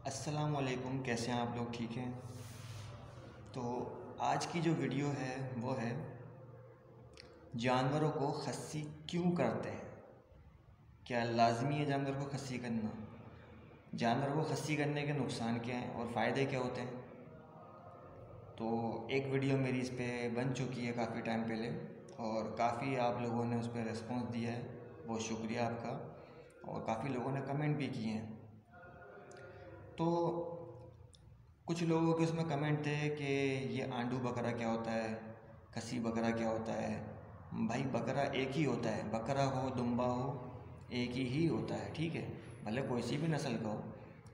अस्सलाम वालेकुम। कैसे हैं आप लोग? ठीक हैं? तो आज की जो वीडियो है वो है जानवरों को खस्सी क्यों करते हैं। क्या लाजमी है जानवर को खस्सी करना? जानवर को खस्सी करने के नुकसान क्या हैं और फ़ायदे क्या होते हैं? तो एक वीडियो मेरी इस पर बन चुकी है काफ़ी टाइम पहले और काफ़ी आप लोगों ने उस पर रिस्पॉन्स दिया है, बहुत शुक्रिया आपका। और काफ़ी लोगों ने कमेंट भी किए हैं। तो कुछ लोगों के उसमें कमेंट थे कि ये आंडू बकरा क्या होता है, खसी बकरा क्या होता है। भाई बकरा एक ही होता है, बकरा हो दुम्बा हो एक ही होता है, ठीक है। भले कोई सी भी नस्ल का हो,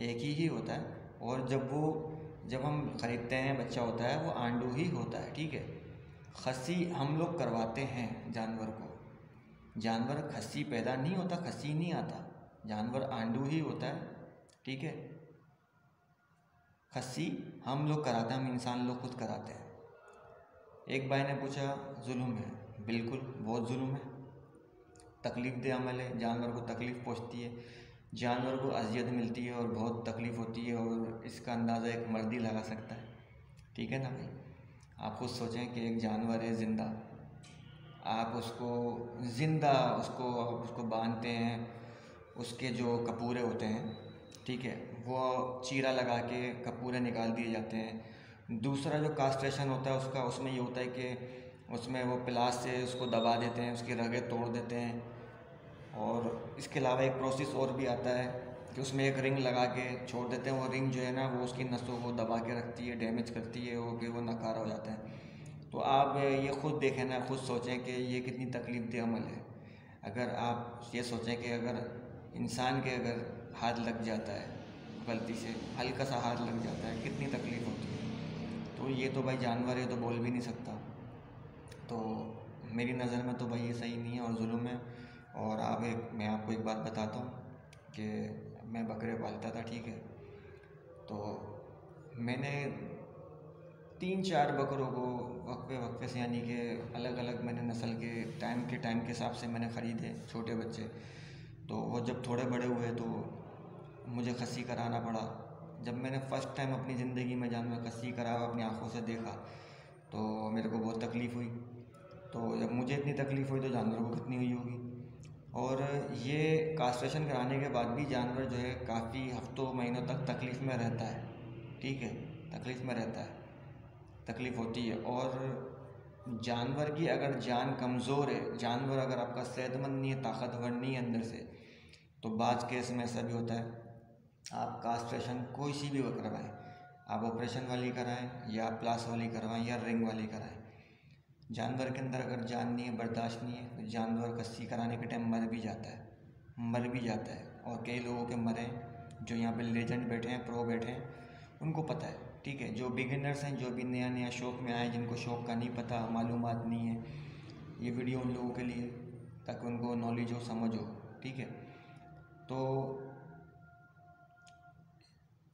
एक ही होता है। और जब हम ख़रीदते हैं बच्चा होता है वो आंडू ही होता है, ठीक है। खस्सी हम लोग करवाते हैं जानवर को। जानवर खस्सी पैदा नहीं होता, खस्सी नहीं आता, जानवर आंडू ही होता है, ठीक है। खस्सी हम लोग कराते हैं, हम इंसान लोग खुद कराते हैं। एक भाई ने पूछा जुल्म है, बिल्कुल बहुत जुल्म है, तकलीफ़ दे अमल है, जानवर को तकलीफ़ पहुंचती है, जानवर को अजियत मिलती है और बहुत तकलीफ़ होती है। और इसका अंदाज़ा एक मर्द ही लगा सकता है, ठीक है ना भाई। आप खुद सोचें कि एक जानवर है ज़िंदा, आप उसको बांधते हैं, उसके जो कपूरे होते हैं, ठीक है, वो चीरा लगा के कपूरे निकाल दिए जाते हैं। दूसरा जो कास्ट्रेशन होता है उसका, उसमें ये होता है कि उसमें वो प्लास से उसको दबा देते हैं, उसकी रगें तोड़ देते हैं। और इसके अलावा एक प्रोसेस और भी आता है कि उसमें एक रिंग लगा के छोड़ देते हैं। वो रिंग जो है ना वो उसकी नसों को दबा के रखती है, डैमेज करती है, वो फिर वो नकारा हो जाता है। तो आप ये खुद देखें ना, खुद सोचें कि ये कितनी तकलीफ दे अमल है। अगर आप ये सोचें कि अगर इंसान के अगर हाथ लग जाता है, गलती से हल्का सा हाथ लग जाता है, कितनी तकलीफ़ होती है। तो ये तो भाई जानवर है तो बोल भी नहीं सकता। तो मेरी नज़र में तो भाई ये सही नहीं है और जुल्म है। और मैं आपको एक बात बताता हूँ कि मैं बकरे पालता था, ठीक है। तो मैंने 3-4 बकरों को वक्फे वक्फे से, यानी कि अलग अलग मैंने नस्ल के टाइम के हिसाब से मैंने ख़रीदे छोटे बच्चे। तो वो जब थोड़े बड़े हुए तो मुझे खस्सी कराना पड़ा। जब मैंने फ़र्स्ट टाइम अपनी ज़िंदगी में जानवर खस्सी करा, अपनी आँखों से देखा, तो मेरे को बहुत तकलीफ़ हुई। तो जब मुझे इतनी तकलीफ़ हुई तो जानवरों को कितनी हुई होगी। और ये कास्ट्रेशन कराने के बाद भी जानवर जो है काफ़ी हफ्तों महीनों तक तकलीफ़ में रहता है, ठीक है, तकलीफ़ में रहता है, तकलीफ़ होती है। और जानवर की अगर जान कमज़ोर है, जानवर अगर आपका सेहतमंद नहीं है, ताकतवर नहीं है अंदर से, तो बाज़ केस में ऐसा भी होता है आप कास्ट्रेशन कोई सी भी करवाएं, आप ऑपरेशन वाली कराएं या प्लास वाली करवाएं या रिंग वाली कराएं, जानवर के अंदर अगर जान नहीं है, बर्दाश्त नहीं है, तो जानवर कस्सी कराने के टाइम मर भी जाता है, मर भी जाता है। और कई लोगों के मरे, जो यहाँ पे लेजेंड बैठे हैं, प्रो बैठे हैं, उनको पता है, ठीक है। जो बिगिनर्स हैं, जो भी नया नया शौक़ में आए, जिनको शौक़ का नहीं पता, मालूमात नहीं है, ये वीडियो उन लोगों के लिए, ताकि उनको नॉलेज हो, समझ हो, ठीक है। तो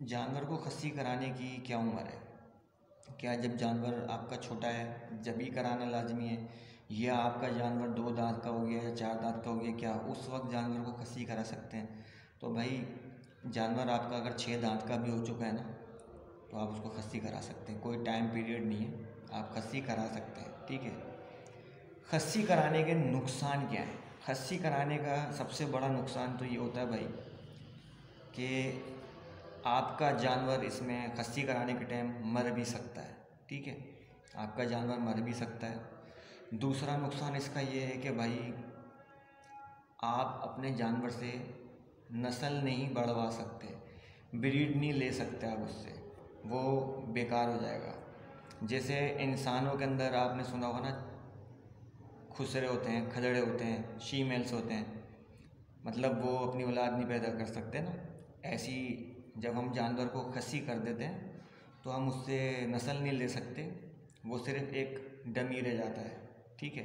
जानवर को खस्सी कराने की क्या उम्र है? क्या जब जानवर आपका छोटा है जब ही कराना लाजमी है, या आपका जानवर 2 दांत का हो गया या 4 दांत का हो गया, क्या उस वक्त जानवर को खस्सी करा सकते हैं? तो भाई जानवर आपका अगर 6 दांत का भी हो चुका है ना, तो आप उसको खस्सी करा सकते हैं, कोई टाइम पीरियड नहीं है, आप खस्सी करा सकते हैं, ठीक है। खस्सी कराने के नुकसान क्या हैं? खस्सी कराने का सबसे बड़ा नुकसान तो ये होता है भाई कि आपका जानवर इसमें खस्सी कराने के टाइम मर भी सकता है, ठीक है, आपका जानवर मर भी सकता है। दूसरा नुकसान इसका ये है कि भाई आप अपने जानवर से नस्ल नहीं बढ़वा सकते, ब्रीड नहीं ले सकते आप उससे, वो बेकार हो जाएगा। जैसे इंसानों के अंदर आपने सुना होगा ना, खुसरे होते हैं, खदड़े होते हैं, शीमेल्स होते हैं, मतलब वो अपनी औलाद नहीं पैदा कर सकते ना। ऐसी जब हम जानवर को खस्सी कर देते हैं तो हम उससे नस्ल नहीं ले सकते, वो सिर्फ एक डमी रह जाता है, ठीक है।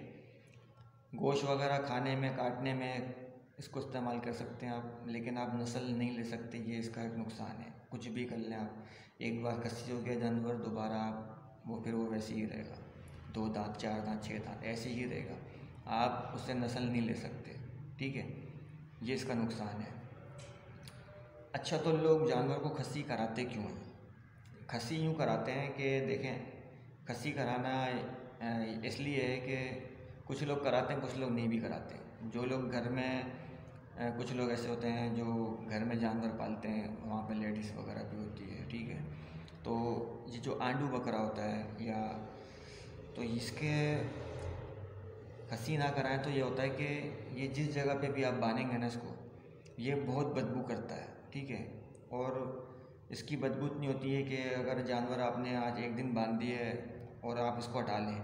गोश्त वगैरह खाने में, काटने में इसको इस्तेमाल कर सकते हैं आप, लेकिन आप नस्ल नहीं ले सकते, ये इसका एक नुकसान है। कुछ भी कर लें आप, एक बार खस्सी हो गया जानवर, दोबारा आप फिर वो वैसे ही रहेगा, 2 दांत, 4 दांत, 6 दांत ऐसे ही रहेगा, आप उससे नस्ल नहीं ले सकते, ठीक है। ये इसका नुकसान है। अच्छा, तो लोग जानवर को खस्सी कराते क्यों हैं? खस्सी यूँ कराते हैं कि देखें, खस्सी कराना इसलिए है कि कुछ लोग कराते हैं, कुछ लोग नहीं भी कराते। जो लोग घर में कुछ लोग ऐसे होते हैं जो घर में जानवर पालते हैं, वहाँ पे लेडीज़ वगैरह भी होती है, ठीक है। तो ये जो आंडू बकरा होता है या तो इसके खस्सी ना कराएं तो ये होता है कि ये जिस जगह पे भी आप बांधेंगे ना इसको, ये बहुत बदबू करता है, ठीक है। और इसकी बदबू इतनी होती है कि अगर जानवर आपने आज एक दिन बांध दिए और आप इसको हटा लें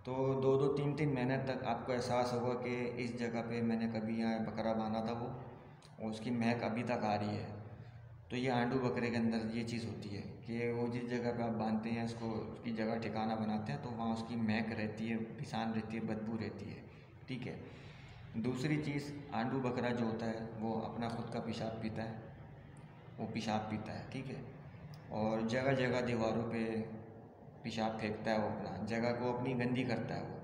तो 2-2 3-3 महीने तक आपको एहसास होगा कि इस जगह पे मैंने कभी यहाँ बकरा बांधा था वो, और उसकी महक अभी तक आ रही है। तो ये आंडू बकरे के अंदर ये चीज़ होती है कि वो जिस जगह पे आप बांधते हैं उसको, उसकी जगह ठिकाना बनाते हैं, तो वहाँ उसकी महक रहती है, पिसान रहती है, बदबू रहती है, ठीक है। दूसरी चीज़, आंडू बकरा जो होता है वो अपना खुद का पेशाब पीता है, वो पेशाब पीता है, ठीक है। और जगह जगह दीवारों पे पेशाब फेंकता है, वो अपना जगह को अपनी गंदी करता है। वो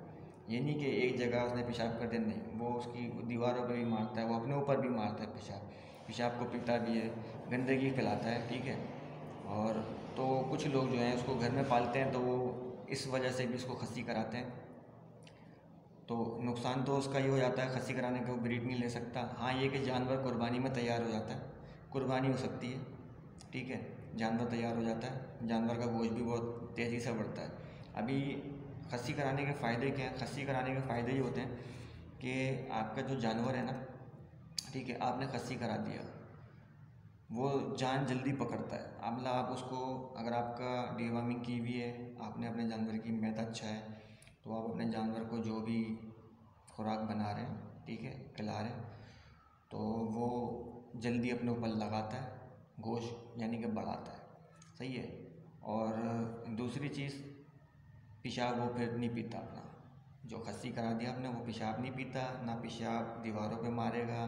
ये नहीं कि एक जगह उसने पेशाब कर दिया, नहीं, वो उसकी दीवारों पे भी मारता है, वो अपने ऊपर भी मारता है पेशाब, पेशाब को पीता भी है, गंदगी फैलाता है, ठीक है। और तो कुछ लोग जो हैं उसको घर में पालते हैं, तो वो इस वजह से भी उसको खस्सी कराते हैं। तो नुकसान तो उसका ये हो जाता है, खस्सी कराने का वो ब्रीड नहीं ले सकता। हाँ, ये कि जानवर कुर्बानी में तैयार हो जाता है, कुर्बानी हो सकती है, ठीक है, जानवर तैयार हो जाता है, जानवर का गोश्त भी बहुत तेज़ी से बढ़ता है। अभी खस्सी कराने के फ़ायदे क्या हैं? खस्सी कराने के फ़ायदे ये होते हैं कि आपका जो जानवर है ना, ठीक है, आपने खस्सी करा दिया, वो जान जल्दी पकड़ता है। मतलब आप उसको, अगर आपका डिवॉर्मिंग की हुई है, आपने अपने जानवर की मैदा अच्छा है, तो आप अपने जानवर को जो भी खुराक बना रहे हैं, ठीक है, खिला रहे हैं, तो वो जल्दी अपने ऊपर लगाता है, गोश्त यानी कि बढ़ाता है, सही है। और दूसरी चीज़, पेशाब वो फिर नहीं पीता अपना, जो खस्सी करा दिया आपने वो पेशाब नहीं पीता, ना पेशाब दीवारों पे मारेगा,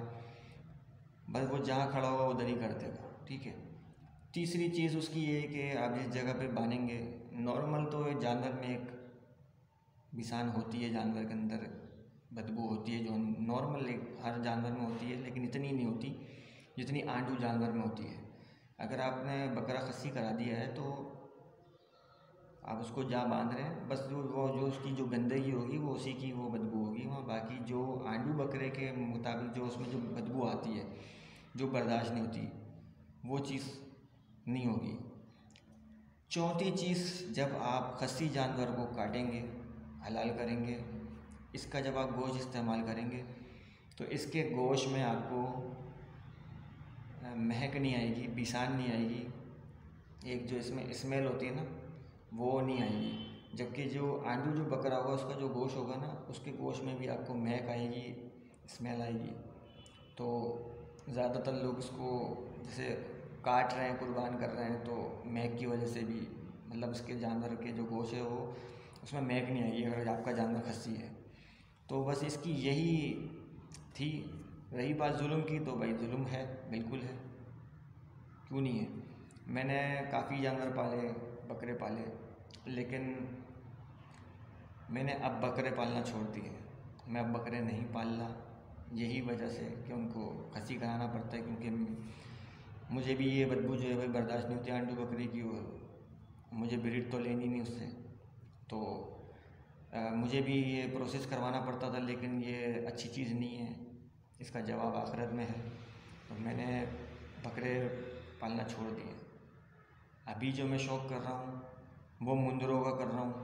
बस वो जहाँ खड़ा होगा उधर ही कर देगा, ठीक है। तीसरी चीज़ उसकी ये है कि आप जिस जगह पे बांधेंगे, नॉर्मल तो जानवर में एक बिसान होती है, जानवर के अंदर बदबू होती है जो नॉर्मल एक हर जानवर में होती है, लेकिन इतनी नहीं होती जितनी आंडू जानवर में होती है। अगर आपने बकरा खस्सी करा दिया है तो आप उसको जहाँ बांध रहे हैं, बस जो उसकी जो गंदगी होगी वो उसी की वो बदबू होगी वहाँ, बाकी जो आंडू बकरे के मुताबिक जो उसमें जो बदबू आती है, जो बर्दाश्त नहीं होती, वो चीज़ नहीं होगी। चौथी चीज़, जब आप खस्सी जानवर को काटेंगे, हलाल करेंगे, इसका जब आप गोश्त इस्तेमाल करेंगे तो इसके गोश्त में आपको महक नहीं आएगी, बिसान नहीं आएगी, एक जो इसमें स्मेल होती है ना, वो नहीं आएगी। जबकि जो आंडू जो बकरा होगा उसका जो गोश्त होगा ना, उसके गोश्त में भी आपको महक आएगी, स्मेल आएगी। तो ज़्यादातर लोग इसको जैसे काट रहे हैं, कुर्बान कर रहे हैं, तो महक की वजह से भी, मतलब इसके जानवर के जो गोश्त है वो उसमें महक नहीं आएगी अगर आपका जानवर खस्सी है। तो बस इसकी यही थी। रही बात जुल्म की, तो भाई जुल्म है, बिल्कुल है, क्यों नहीं है। मैंने काफ़ी जानवर पाले, बकरे पाले, लेकिन मैंने अब बकरे पालना छोड़ दिए। मैं अब बकरे नहीं पाल रहा, यही वजह से कि उनको खस्सी कराना पड़ता है, क्योंकि मुझे भी ये बदबू जो है भाई बर्दाश्त नहीं होती आंडू बकरी की, और मुझे ब्रीड तो लेनी नहीं उससे, तो मुझे भी ये प्रोसेस करवाना पड़ता था, लेकिन ये अच्छी चीज़ नहीं है, इसका जवाब आखिरत में है। तो मैंने बकरे पालना छोड़ दिए। अभी जो मैं शौक़ कर रहा हूँ वो मुंदरों का कर रहा हूँ,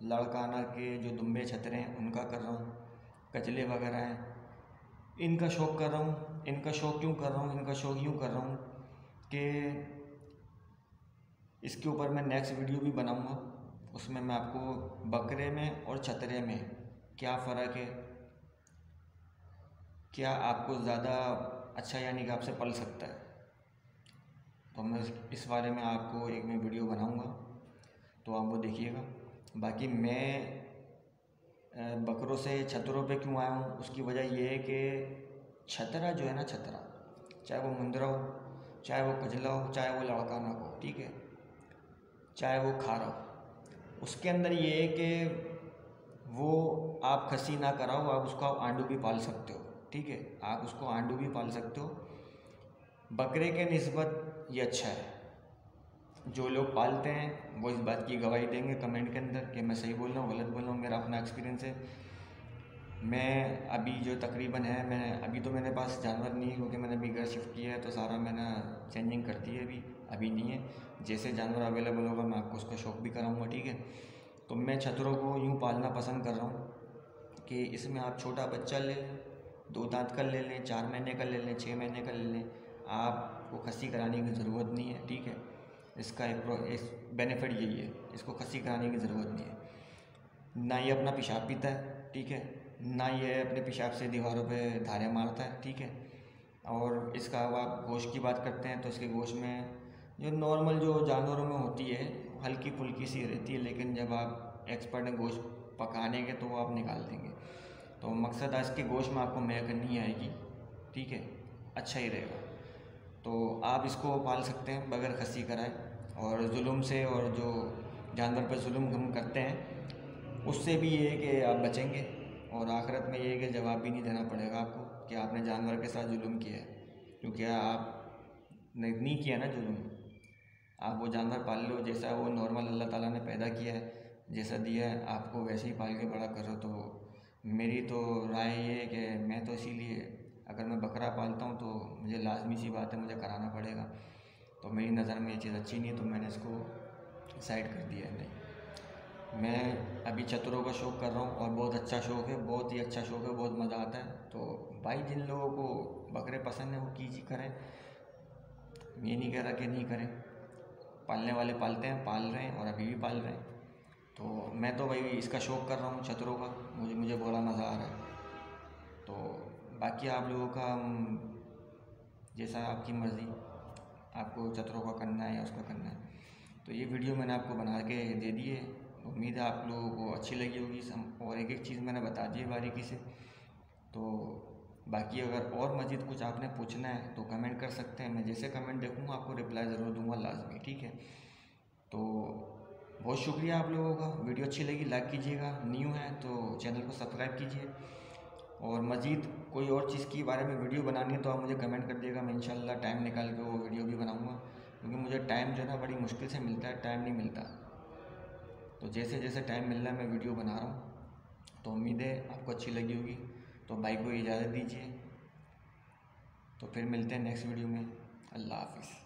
लड़काना के जो दुम्बे छतरे हैं उनका कर रहा हूँ, कचले वगैरह हैं, इनका शौक़ कर रहा हूँ। इनका शौक़ क्यों कर रहा हूँ? इनका शौक़ यूँ कर रहा हूँ कि इसके ऊपर मैं नेक्स्ट वीडियो भी बनाऊँगा, उसमें मैं आपको बकरे में और छतरे में क्या फ़र्क है, क्या आपको ज़्यादा अच्छा यानी कि आपसे पल सकता है, तो मैं इस बारे में आपको एक मैं वीडियो बनाऊँगा, तो आप वो देखिएगा। बाकी मैं बकरों से छतरों पे क्यों आया हूँ, उसकी वजह ये है कि छतरा जो है ना, छतरा चाहे वो मुंदरा हो, चाहे वो कजला हो, चाहे वो लड़काना हो, ठीक है, चाहे वो खारा हो, उसके अंदर ये है कि वो आप खस्सी ना कराओ, आप उसको आंडू भी पाल सकते हो, ठीक है, आप उसको आंडू भी पाल सकते हो। बकरे के निस्बत ये अच्छा है। जो लोग पालते हैं वो इस बात की गवाही देंगे कमेंट के अंदर कि मैं सही बोल रहा हूँ, गलत बोल रहा हूँ। मेरा अपना एक्सपीरियंस है। मैं अभी जो तकरीबन है, मैं अभी तो मेरे पास जानवर नहीं है क्योंकि मैंने अभी घर शिफ्ट किया है, तो सारा मैंने चेंजिंग कर दी है। अभी नहीं है। जैसे जानवर अवेलेबल होगा मैं आपको उसका शौक भी कराऊंगा, ठीक है। तो मैं छतरों को यूँ पालना पसंद कर रहा हूँ कि इसमें आप छोटा बच्चा ले लें, 2 दांत का ले लें, 4 महीने का ले लें, 6 महीने का ले लें, आपको खस्सी कराने की ज़रूरत नहीं है, ठीक है। इसका इस बेनिफिट यही है, इसको खस्सी कराने की ज़रूरत नहीं है। ना ये अपना पेशाब पीता है, ठीक है, ना ये अपने पेशाब से दीवारों पे धारे मारता है, ठीक है। और इसका आप गोश्त की बात करते हैं तो इसके गोश्त में जो नॉर्मल जो जानवरों में होती है हल्की फुल्की सी रहती है, लेकिन जब आप एक्सपर्ट हैं गोश्त पकाने के तो वो आप निकाल देंगे। तो मकसद आज के गोश्त में आपको महक नहीं आएगी, ठीक है, अच्छा ही रहेगा। तो आप इसको पाल सकते हैं बगैर खस्सी कराए। और जुल्म से, और जो जानवर पर जुल्म हम करते हैं उससे भी ये है कि आप बचेंगे, और आखिरत में ये है कि जवाब भी नहीं देना पड़ेगा आपको कि आपने जानवर के साथ जुल्म किया है, क्योंकि आपने नहीं किया ना जुल्म। आप वो जानवर पाल लो जैसा वो नॉर्मल अल्लाह ताला ने पैदा किया है, जैसा दिया है आपको वैसे ही पाल के बड़ा करो। तो मेरी तो राय ये है कि मैं तो इसीलिए अगर मैं बकरा पालता हूँ तो मुझे लाजमी सी बात है, मुझे कराना पड़ेगा। तो मेरी नज़र में ये चीज़ अच्छी नहीं है, तो मैंने इसको साइड कर दिया है। नहीं, मैं अभी चतुरों का शौक़ कर रहा हूँ और बहुत अच्छा शौक़ है, बहुत ही अच्छा शौक़ है, बहुत मज़ा आता है। तो भाई जिन लोगों को बकरे पसंद है वो कीजिए, करें। ये नहीं कह रहा कि नहीं करें, पालने वाले पालते हैं, पाल रहे हैं और अभी भी पाल रहे हैं। तो मैं तो भाई इसका शौक़ कर रहा हूँ चतुरों का, मुझे बड़ा मज़ा आ रहा है। तो बाकी आप लोगों का जैसा आपकी मर्ज़ी, आपको चतुरों का करना है या उसका करना है। तो ये वीडियो मैंने आपको बना के दे दी है, उम्मीद है आप लोगों को अच्छी लगी होगी। और एक एक चीज़ मैंने बता दी है बारीकी से। तो बाकी अगर और मज़ीद कुछ आपने पूछना है तो कमेंट कर सकते हैं, मैं जैसे कमेंट देखूँगा आपको रिप्लाई ज़रूर दूँगा, लाजमी, ठीक है। तो बहुत शुक्रिया आप लोगों का। वीडियो अच्छी लगी लाइक कीजिएगा, न्यू है तो चैनल को सब्सक्राइब कीजिए। और मज़ीद कोई और चीज़ के बारे में वीडियो बनानी है तो आप मुझे कमेंट कर दिएगा, मैं इंशाल्लाह टाइम निकाल के वो वीडियो भी बनाऊँगा। क्योंकि मुझे टाइम जो है ना बड़ी मुश्किल से मिलता है, टाइम नहीं मिलता। तो जैसे जैसे टाइम मिल रहा है मैं वीडियो बना रहा हूँ। तो उम्मीद है आपको अच्छी लगी होगी। तो भाई को इजाज़त दीजिए, तो फिर मिलते हैं नेक्स्ट वीडियो में। अल्लाह हाफ़िज़।